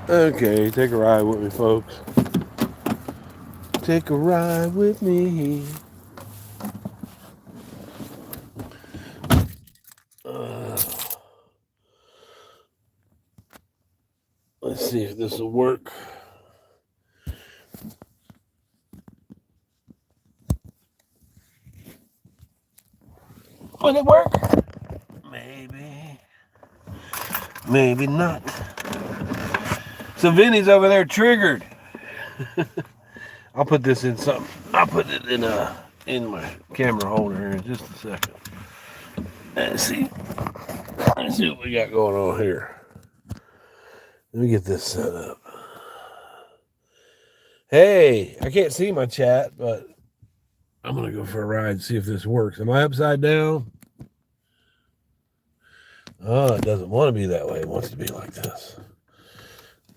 Okay, take a ride with me, folks. Take a ride with me. Let's see if this will work. Will it work? Maybe. Maybe not. So Vinny's over there triggered. I'll put this in something. I'll put it in my camera holder here in just a second. Let's see what we got going on here. Let me get this set up. Hey, I can't see my chat, but I'm gonna go for a ride and see if this works. Am I upside down? Oh, it doesn't want to be that way. It wants to be like this.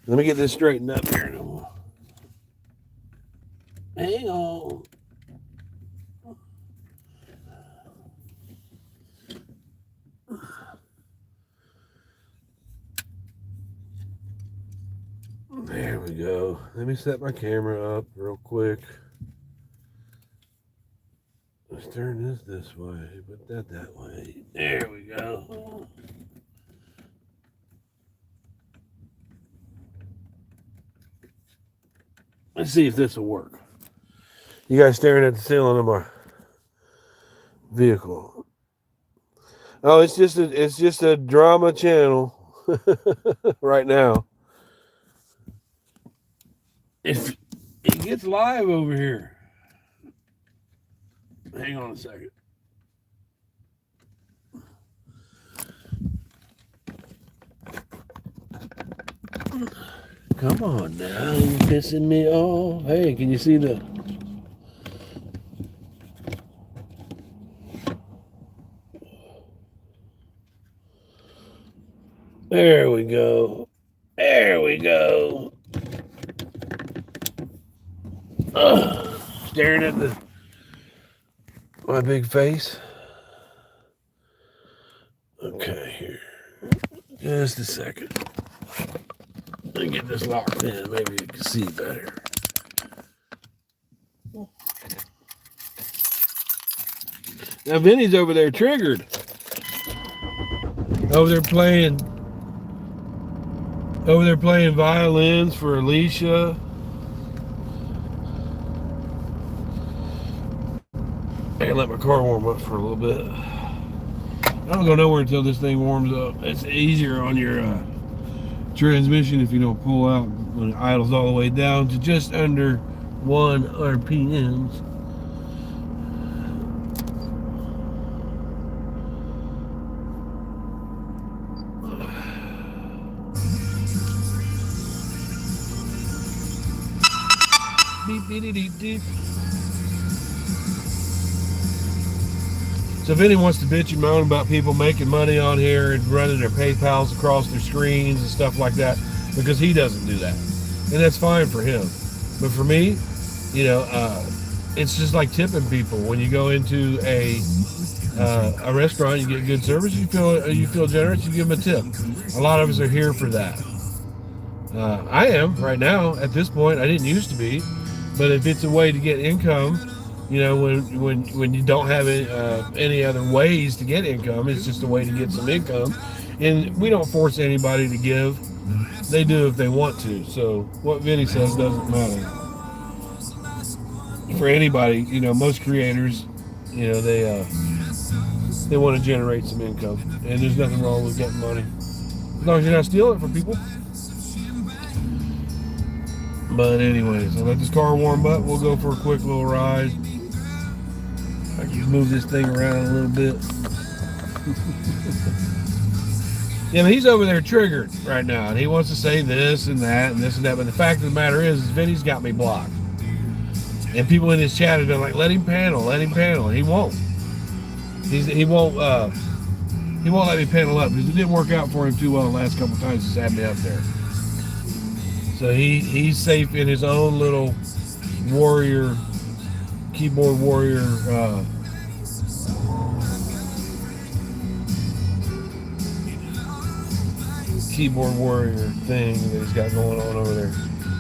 Let me get this straightened up here. Hang on. There we go. Let me set my camera up real quick. Let's turn this way, put that way. There we go. Let's see if this will work. You guys staring at the ceiling of my vehicle. Oh, it's just a drama channel right now. If it gets live over here. Hang on a second. Come on now, you're pissing me off. Hey, can you see the... There we go. There we go. Staring at my big face. Okay, here. Just a second. Let me get this locked in. Maybe you can see better. Now Vinny's over there triggered. Over there playing violins for Alicia. I let my car warm up for a little bit. I don't go nowhere until this thing warms up. It's easier on your transmission if you don't pull out when it idles all the way down to just under 1 RPMs. Beep, beep, beep, beep. So Vinnie wants to bitch and moan about people making money on here and running their PayPals across their screens and stuff like that because he doesn't do that. And that's fine for him. But for me, it's just like tipping people. When you go into a restaurant, you get good service, you feel generous, you give them a tip. A lot of us are here for that. I am right now at this point. I didn't used to be, but if it's a way to get income, when you don't have any other ways to get income, it's just a way to get some income. And we don't force anybody to give. They do if they want to. So what Vinnie says doesn't matter. For anybody, most creators, they want to generate some income. And there's nothing wrong with getting money. As long as you're not stealing it from people. But anyways, I'll let this car warm up. We'll go for a quick little ride. I can move this thing around a little bit. Yeah, but he's over there triggered right now, and he wants to say this and that and this and that. But the fact of the matter is Vinny's got me blocked. And people in his chat have been like, let him panel. And he won't. He won't let me panel up because it didn't work out for him too well the last couple times he's had me up there. So he's safe in his own little keyboard warrior keyboard warrior thing that he's got going on over there.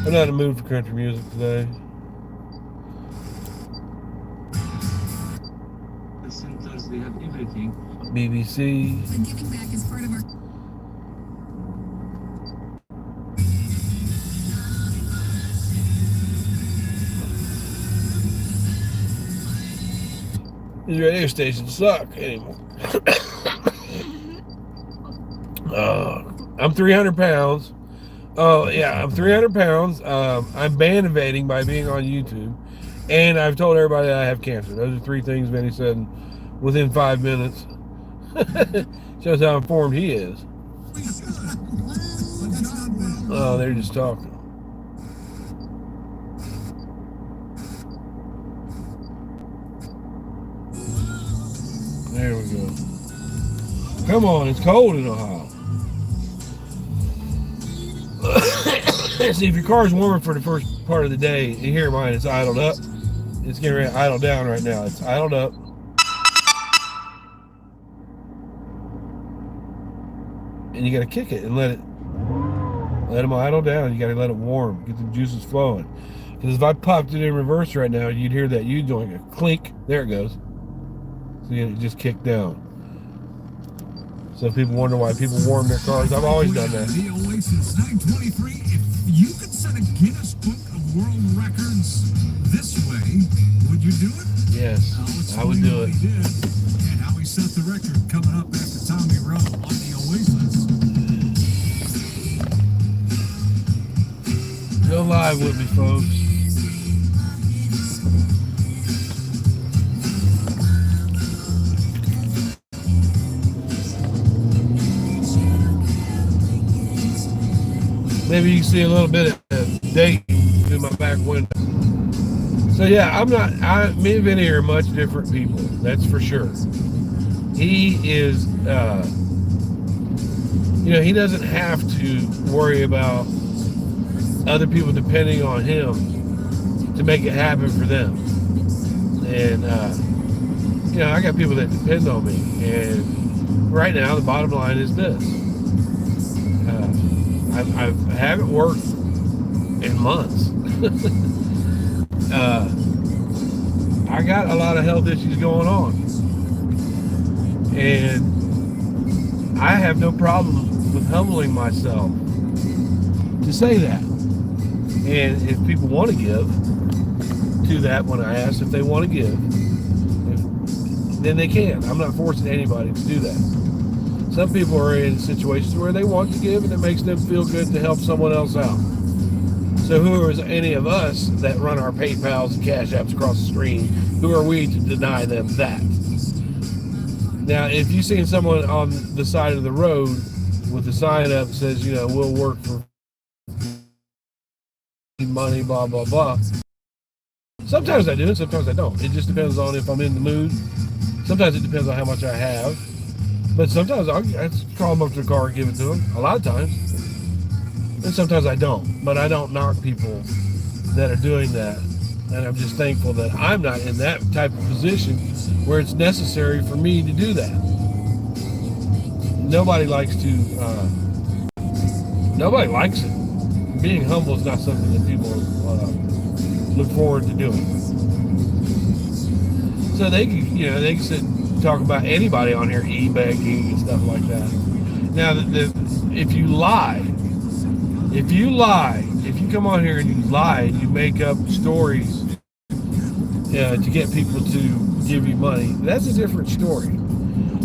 I'm not in the mood for country music today. The centers, they have everything. BBC. And giving back is part of our... These radio stations suck anymore. I'm 300 pounds. Oh, yeah, I'm 300 pounds. I'm band evading by being on YouTube. And I've told everybody that I have cancer. Those are three things Vinnie said within 5 minutes. Shows how informed he is. Oh, they're just talking. There we go. Come on, it's cold in Ohio. See, if your car's warmer for the first part of the day, you hear mine, it's idled up. It's getting ready to idle down right now. It's idled up. And you got to kick it and let them idle down. You got to let it warm, get the juices flowing. Because if I popped it in reverse right now, you'd hear that you doing a clink. There it goes. So it just kicked down. So people wonder why people warm their cars. I've always done that. The Oasis 923. If you could set a Guinness Book of World Records this way, would you do it? Yes, I would do it. He did, and how he set the record coming up after Tommy Rowe on the Oasis. Go live with me, folks. Maybe you can see a little bit of day through my back window. So yeah, me and Vinnie are much different people. That's for sure. He is, he doesn't have to worry about other people depending on him to make it happen for them. And, I got people that depend on me. And right now, the bottom line is this. I haven't worked in months. I got a lot of health issues going on. And I have no problem with humbling myself to say that. And if people want to give to that, when I ask if they want to give, then they can. I'm not forcing anybody to do that. Some people are in situations where they want to give and it makes them feel good to help someone else out. So who is any of us that run our PayPals and Cash Apps across the screen, who are we to deny them that? Now, if you've seen someone on the side of the road with a sign up that says, we'll work for money, blah, blah, blah. Sometimes I do and sometimes I don't. It just depends on if I'm in the mood. Sometimes it depends on how much I have. But sometimes I call them up to the car and give it to them. A lot of times. And sometimes I don't. But I don't knock people that are doing that. And I'm just thankful that I'm not in that type of position where it's necessary for me to do that. Nobody likes it. Being humble is not something that people look forward to doing. So they can sit and talk about anybody on here, e-begging and stuff like that. Now, if you lie, if you come on here and you lie and you make up stories to get people to give you money, that's a different story.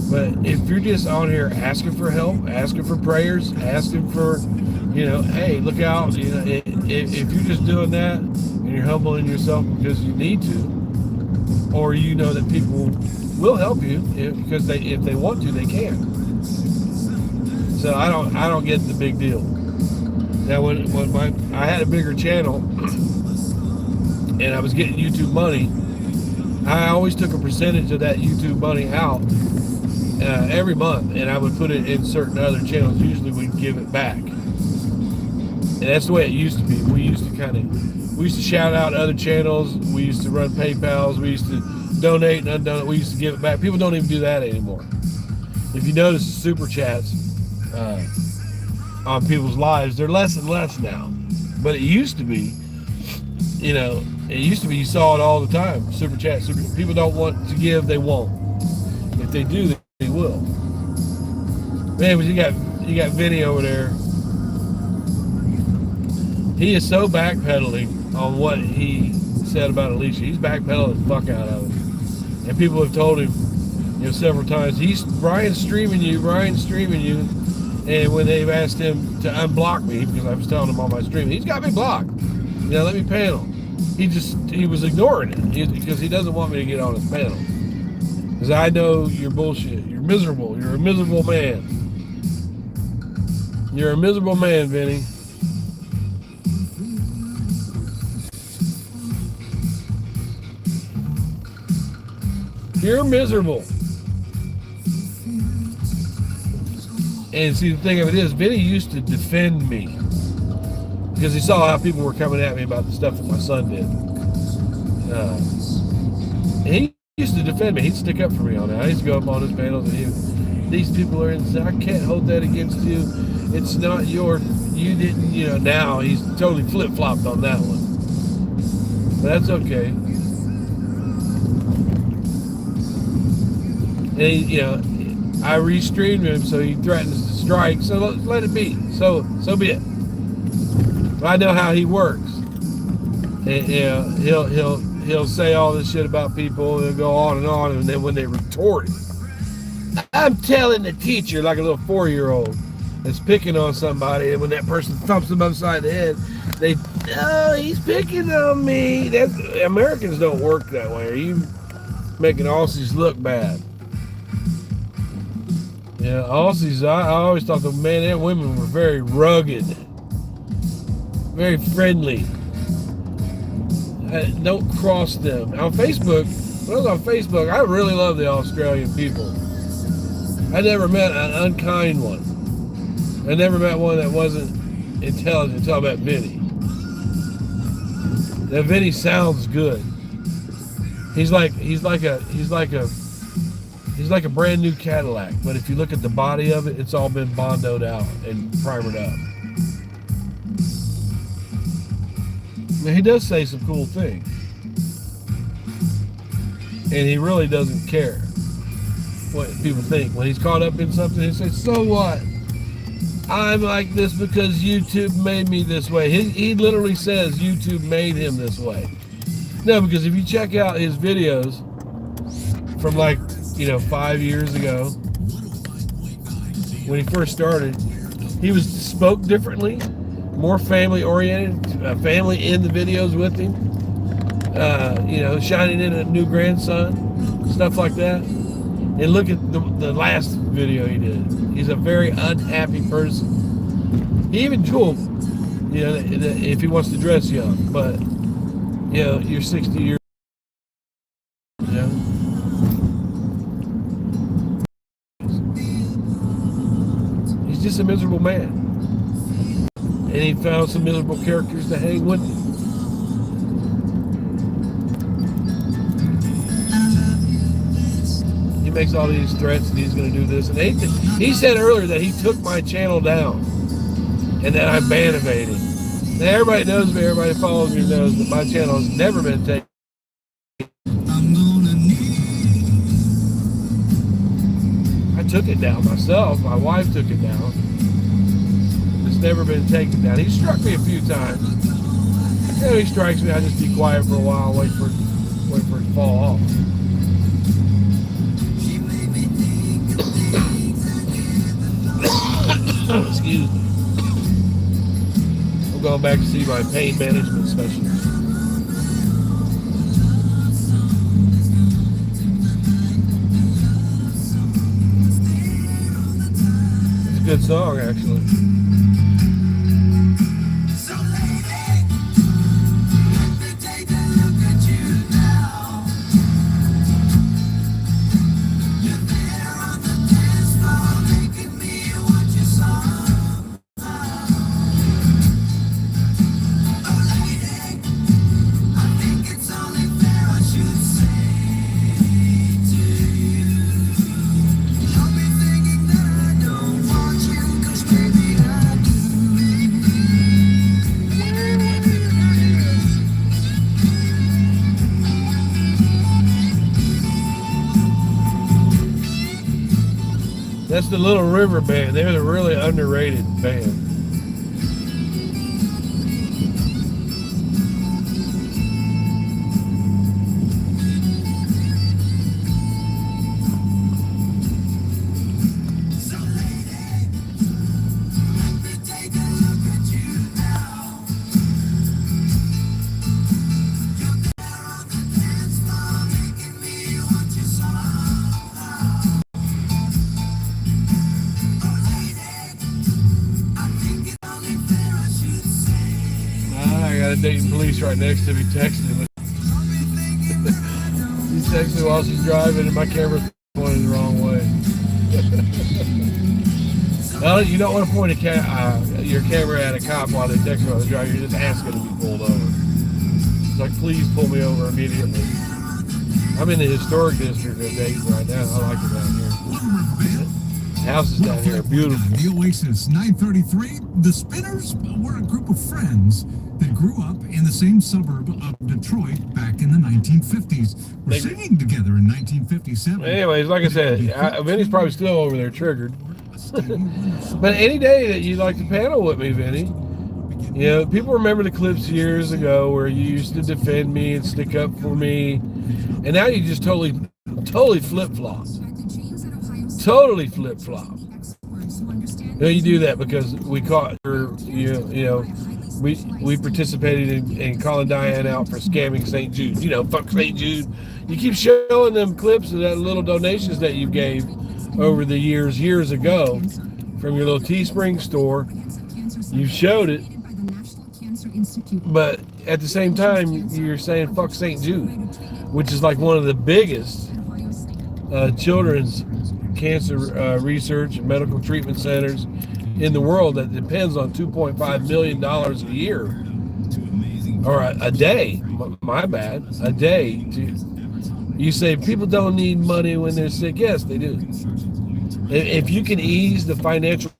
But if you're just on here asking for help, asking for prayers, asking for, hey, look out, if you're just doing that and you're humbling yourself because you need to, or that people will help you because if they want to, they can. So I don't get the big deal. Now when I had a bigger channel and I was getting YouTube money, I always took a percentage of that YouTube money out every month, and I would put it in certain other channels. Usually we'd give it back. And that's the way it used to be. We used to shout out other channels. We used to run PayPals. We used to donate and undonate. We used to give it back. People don't even do that anymore. If you notice the super chats, on people's lives. They're less and less now. But it used to be, you know, you saw it all the time. Super chat, people don't want to give, they won't. If they do, they will. But anyways, you got Vinnie over there. He is so backpedaling on what he said about Alicia. He's backpedaling the fuck out of it. And people have told him, you know, several times, Bryan's streaming you. And when they've asked him to unblock me, because I was telling him on my stream, he's got me blocked. You know, let me panel. He was ignoring it because he doesn't want me to get on his panel. Because I know you're bullshit. You're miserable. You're a miserable man. You're a miserable man, Vinnie. You're miserable. And see, the thing of it is, Vinnie used to defend me because he saw how people were coming at me about the stuff that my son did. And he used to defend me. He'd stick up for me on that. I used to go up on his panels and these people are insane. I can't hold that against you. It's not you didn't, you know. Now he's totally flip-flopped on that one. But that's okay. And you know, I restreamed him, so he threatens to strike. So let it be. So be it. But I know how he works. And, you know, he'll say all this shit about people, and he'll go on, and then when they retort, I'm telling the teacher, like a little 4-year-old that's picking on somebody, and when that person thumps them upside the head, oh, he's picking on me. Americans don't work that way. Are you making Aussies look bad? Yeah, Aussies, I always thought the men and women were very rugged, very friendly. Don't cross them. On Facebook, when I was on Facebook, I really love the Australian people. I never met an unkind one. I never met one that wasn't intelligent until I met Vinnie. That Vinnie sounds good. He's like a brand new Cadillac, but if you look at the body of it, it's all been bondoed out and primered up. Now, he does say some cool things, and he really doesn't care what people think. When he's caught up in something, he says, so what? I'm like this because YouTube made me this way. He literally says YouTube made him this way. No, because if you check out his videos from 5 years ago, when he first started, he spoke differently, more family oriented, family in the videos with him, shining in a new grandson, stuff like that. And look at the last video he did. He's a very unhappy person. He even told, if he wants to dress young, but you're 60 years old. He's just a miserable man. And he found some miserable characters to hang with him. He makes all these threats and he's going to do this. And he said earlier that he took my channel down and that I ban-evaded him. Now everybody knows me, everybody follows me knows that my channel has never been taken. I took it down myself. My wife took it down. It's never been taken down. He struck me a few times. He strikes me, I just be quiet for a while, wait for it to fall off. Excuse me. I'm going back to see my pain management specialist. It's a good song, actually. That's the Little River Band. They're the really underrated band. I got a Dayton police right next to me texting me. She texts me while she's driving and my camera's pointing the wrong way. Well, you don't want to point your camera at a cop while they text you while they're driving. You're just asking to be pulled over. It's like, please pull me over immediately. I'm in the historic district of Dayton right now. I like it down here. Houses down here are beautiful. The Oasis 933. The Spinners were a group of friends that grew up in the same suburb of Detroit back in the 1950s. We're singing together in 1957. Anyways, like I said, Vinny's probably still over there triggered. But any day that you'd like to panel with me, Vinny, you know, people remember the clips years ago where you used to defend me and stick up for me, and now you just totally flip-flop. Totally flip-flop. You know, you do that because we caught her, we participated in calling Diane out for scamming St. Jude. You know, fuck St. Jude. You keep showing them clips of that little donations that you gave over the years ago from your little Teespring store. You showed it, but at the same time you're saying fuck St. Jude, which is like one of the biggest children's cancer research and medical treatment centers in the world that depends on $2.5 million a year, or a day, my bad, a day. You say people don't need money when they're sick. Yes, they do. If you can ease the financial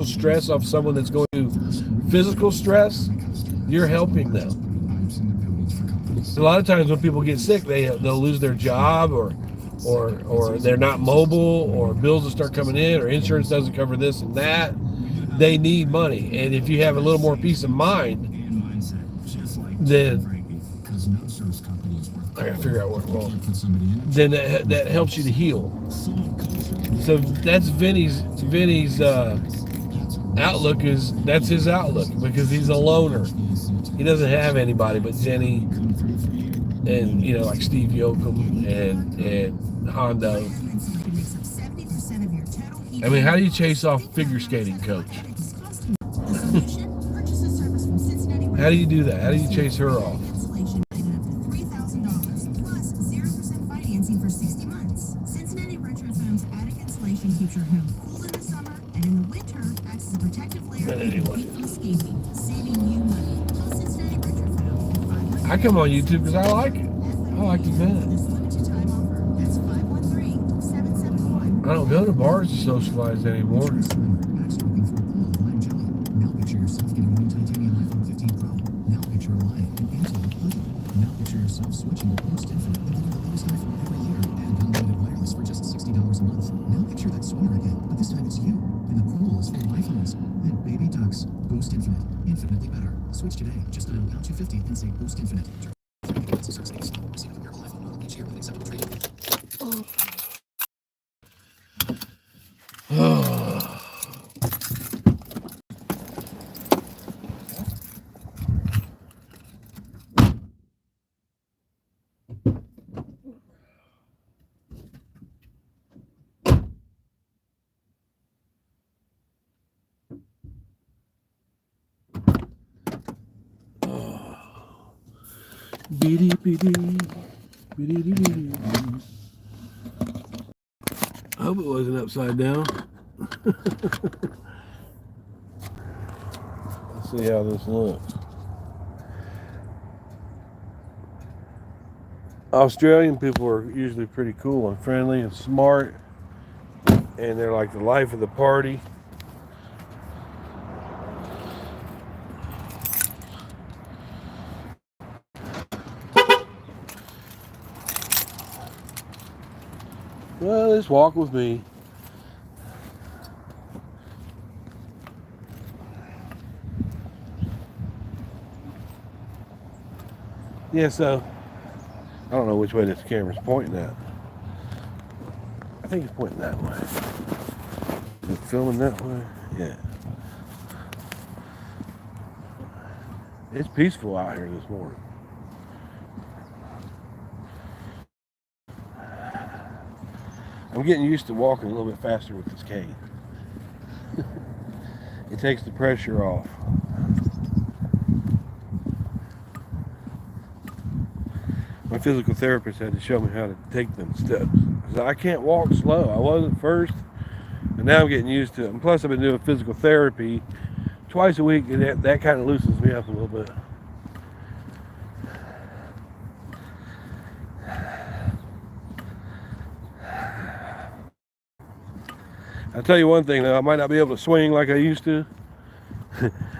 stress of someone that's going through physical stress, you're helping them. A lot of times when people get sick, they'll lose their job, or they're not mobile, or bills will start coming in, or insurance doesn't cover this and that. They need money, and if you have a little more peace of mind, then I gotta figure out what it's called. Then that helps you to heal. So that's Vinny's outlook. That's his outlook, because he's a loner. He doesn't have anybody but Jenny and, you know, like Steve Yoakum and Hondo. I mean, how do you chase off figure skating coach? How do you do that? How do you chase her off? But anyway, I come on YouTube because I like it. I like the event. I don't go to bars to socialize anymore. Infinitely better. Switch today. Just dial pound 250 and say Boost Infinite. Receive a miracle iPhone model each year with acceptable trade-in. I hope it wasn't upside down. Let's see how this looks. Australian people are usually pretty cool and friendly and smart, and they're like the life of the party. Well, just walk with me. Yeah, so I don't know which way this camera's pointing at. I think it's pointing that way. Is it filming that way? Yeah. It's peaceful out here this morning. I'm getting used to walking a little bit faster with this cane. It takes the pressure off. My physical therapist had to show me how to take them steps. I can't walk slow. I wasn't first, and now I'm getting used to it. And plus, I've been doing physical therapy twice a week, and that kind of loosens me up a little bit. I'll tell you one thing though, I might not be able to swing like I used to.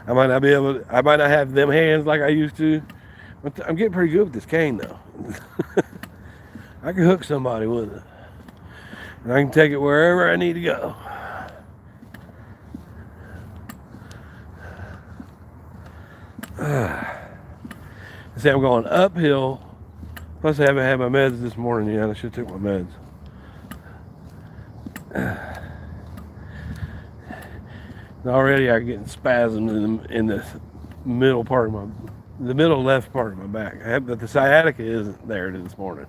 I might not have them hands like I used to. But I'm getting pretty good with this cane though. I can hook somebody with it. And I can take it wherever I need to go. See, I'm going uphill. Plus I haven't had my meds this morning yet. I should have took my meds. And already I'm getting spasms in the middle part of the middle left part of my back. But the sciatica isn't there this morning.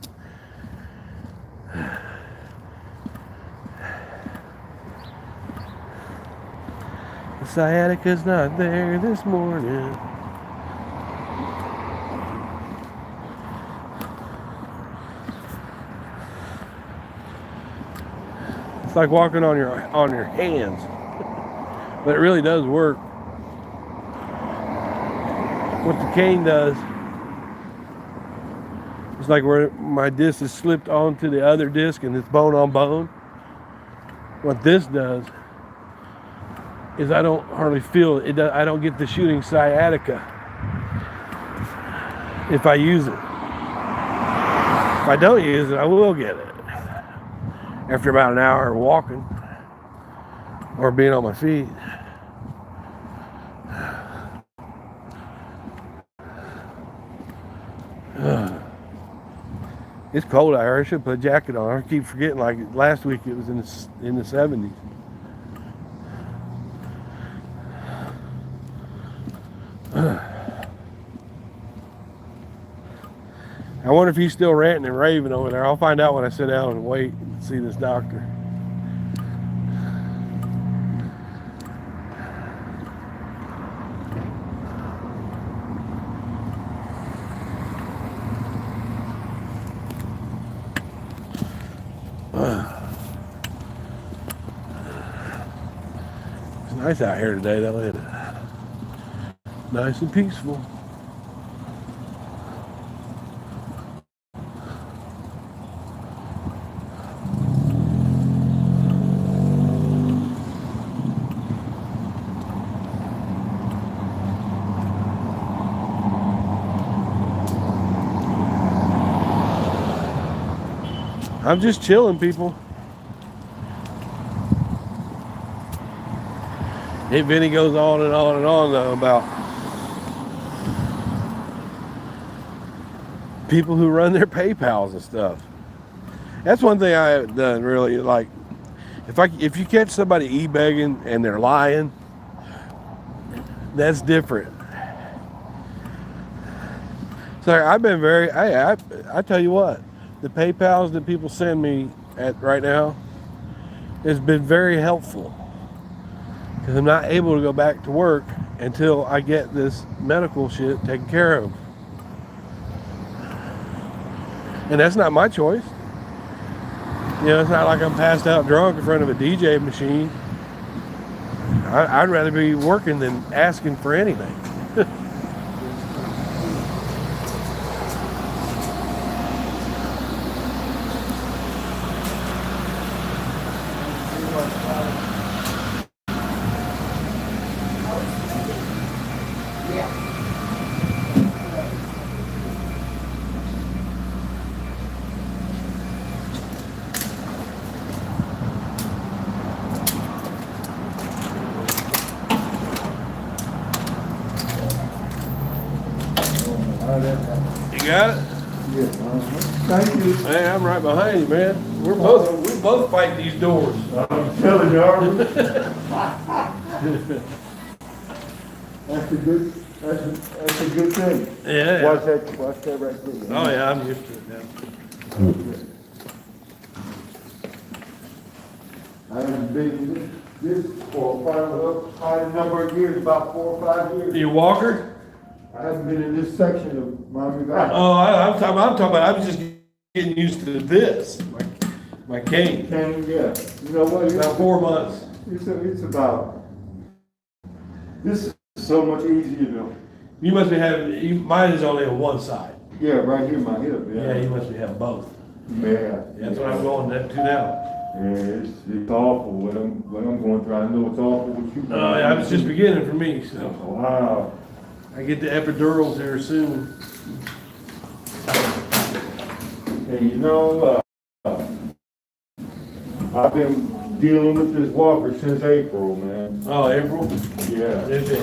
The sciatica's not there this morning. It's like walking on your hands. But it really does work. What the cane does, it's like where my disc is slipped onto the other disc and it's bone on bone. What this does is I don't hardly feel it. I don't get the shooting sciatica if I use it. If I don't use it, I will get it after about an hour of walking or being on my feet. It's cold out here. I should put a jacket on. I keep forgetting, like last week it was in the 70s. I wonder if he's still ranting and raving over there. I'll find out when I sit down and wait and see this doctor. It's nice out here today, though, isn't it? Nice and peaceful. I'm just chilling, people. Vinnie goes on and on and on though about people who run their PayPals and stuff. That's one thing I haven't done really. Like, if you catch somebody e-begging and they're lying, that's different. So I've been I tell you what, the PayPals that people send me at right now has been very helpful. Because I'm not able to go back to work until I get this medical shit taken care of. And that's not my choice. You know, it's not like I'm passed out drunk in front of a DJ machine. I'd rather be working than asking for anything. You got it? Yeah. Thank you. Hey, I'm right behind you, man. We both fight these doors. I'm telling you, Harvey. That's a good thing. Yeah. Watch that right there. Oh yeah, I'm used to it now. I haven't been in this for quite a number of years, about 4 or 5 years. You a walker? I haven't been in this section of Miami Valley. Oh, I'm talking about. I'm just getting used to this. My cane. And yeah, you know what? About 4 months. It's about. This is so much easier to. You must be having. Mine is only on one side. Yeah, right here, my hip. Yeah, you must be having both. Yeah. That's what I'm going to now. Yeah, it's awful what I'm going through. I know it's awful what you. Oh yeah, it's just beginning for me. So Wow. I get the epidurals here soon. Hey, you know, I've been dealing with this walker since April, man. Oh, April. Yeah. If it